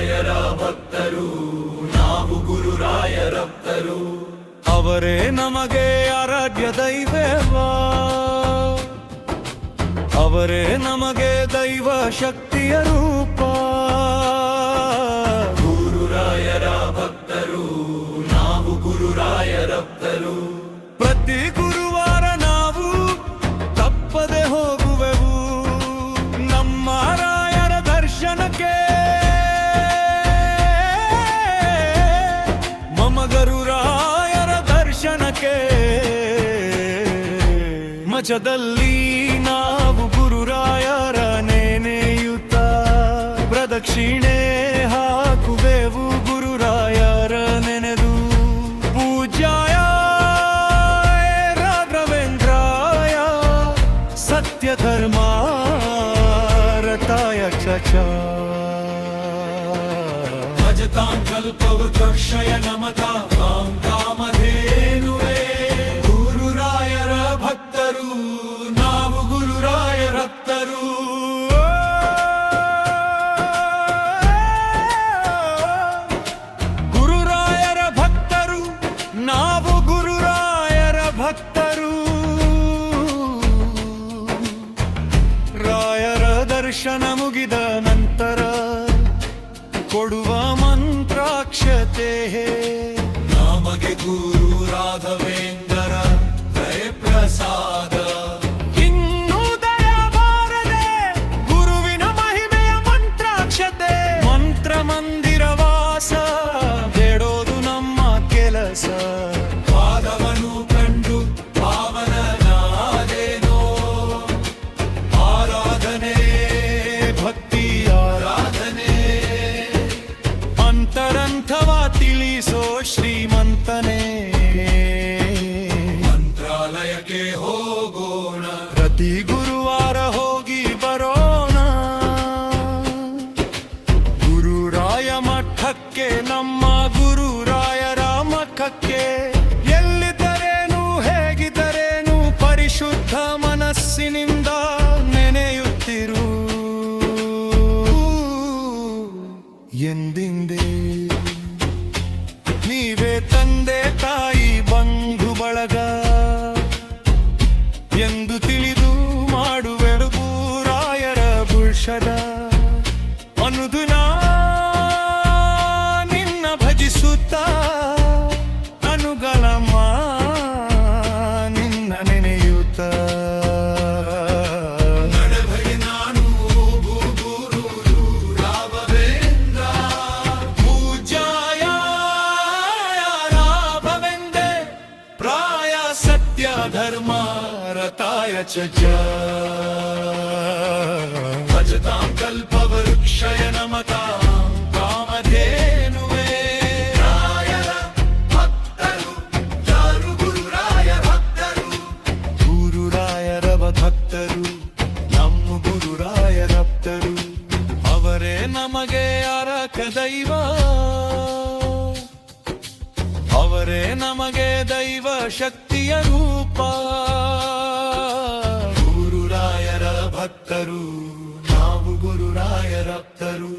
ಗುರುರಾಯರ ಭಕ್ತರು ನಾವು ಗುರುರಾಯರಪ್ತರು ಅವರೇ ನಮಗೆ ಆರಾಧ್ಯ ದೈವವಾ ಅವರೇ ನಮಗೆ ದೈವ ಶಕ್ತಿಯ ರೂಪ ಗುರುರಾಯರ ಭಕ್ತರು ನಾವು ಗುರುರಾಯರಪ್ತರು ಪ್ರತಿ ಗುರುವಾರ ನಾವು ತಪ್ಪದೆ ಹೋಗುವೆವು ನಮ್ಮ ರಾಯರ ದರ್ಶನಕ್ಕೆ ಮಮಗರುರಾಯರ ದರ್ಶನಕ್ಕೆ ಮಜದಲ್ಲಿ ನಾವು ಗುರುರಾಯರ ನೆನೆಯುತ್ತ ಪ್ರದಕ್ಷಿಣೆ ಹಾಕುವೆವು ಗುರುರಾಯರ ನೆನೆದು ಪೂಜ್ಯಾಯ ರಾಘವೇಂದ್ರಾಯ ಸತ್ಯ ಧರ್ಮಾರತಾಯ ಚ ಭಜತಾಂ ಕಲ್ಪವೃಕ್ಷಯ ನಮತಾಂ ಕಾಮಧೇನುವೇ ಗುರುರಾಯರ ಭಕ್ತರು ನಾವು ಗುರುರಾಯರಪ್ತರು ಗುರುರಾಯರ ಭಕ್ತರು ನಾವು ಗುರುರಾಯರ ಭಕ್ತರು ರಾಯರ ದರ್ಶನ ಮುಗಿದ ನಂತರ ಕೊಡುವ ಮಂತ್ರಾಕ್ಷತೆ ನಮಗೆ ಗುರು ರಾಘವೇಂದ್ರ ದಯ ಪ್ರಸಾದ ಇನ್ನೂ ದಯ ಬಾರದೆ ಗುರುವಿನ ಮಹಿಮೆಯ ಮಂತ್ರಾಕ್ಷತೆ ಮಂತ್ರ ಮಂದಿರ ವಾಸ ಬೇಡೋದು ನಮ್ಮ ಕೆಲಸ ಪಾದವನು ಕಂಡು ಪಾವನನಾದೇನೋ ಆರಾಧನೆ ಭಕ್ತಿ ಆರಾಧನೆ ಅಂತರಂಥವ ತಿಳಿಸೋ ಶ್ರೀಮಂತನೇ ಮಂತ್ರಾಲಯಕ್ಕೆ ಹೋಗೋಣ ಪ್ರತಿ ಗುರುವಾರ ಹೋಗಿ ಬರೋಣ ಗುರುರಾಯ ಮಠಕ್ಕೆ ನಮ್ಮ ಗುರುರಾಯರ ಮಠಕ್ಕೆ ಎಲ್ಲಿದ್ದರೇನು ಹೇಗಿದ್ದರೇನು ಪರಿಶುದ್ಧ ಮನಸ್ಸಿನಿಂದ ನೆನೆಯುತ್ತಿರು ಎಂದಿಂದೇ ನೀವೇ ತಂದೆ ತಾಯಿ ಬಂಧು ಬಳಗ ಎಂದು ತಿಳಿದು ಮಾಡುವೆಳು ಗುರುರಾಯರ ಭೂಷದ ಅನುದಿನ ನಿನ್ನ ಭಜಿಸುತ್ತ ಅನುಗಲಮ ನಿನ್ನ ನೆನೆಯುತ್ತ ನಡೆಬಗೆ ನಾನು ಗುರು ರಾಘವೇಂದ್ರ ಪೂಜ್ಯಾಯ ರಾಘವೇಂದ್ರ ಪ್ರಾಯ ಸತ್ಯ ಧರ್ಮ ರತಾಯ ಚ ಭಜತಾಂ ಕಲ್ಪವೃಕ್ಷಯ ನಮತಾಂ ಕಾಮಧೇನುವೇ ರಾಯರ ಭಕ್ತರು ಯಾರು ಗುರುರಾಯ ಭಕ್ತರು ಗುರುರಾಯರ ಭಕ್ತರು ನಮ್ಮ ಗುರುರಾಯರಪ್ತರು ಅವರೇ ನಮಗೆ ಆರಕ ದೈವ ಅವರೇ ನಮಗೆ ದೈವ ಶಕ್ತಿಯ ರೂಪ ಗುರುರಾಯರ ಭಕ್ತರು ನಾವು ಗುರುರಾಯರಪ್ತರು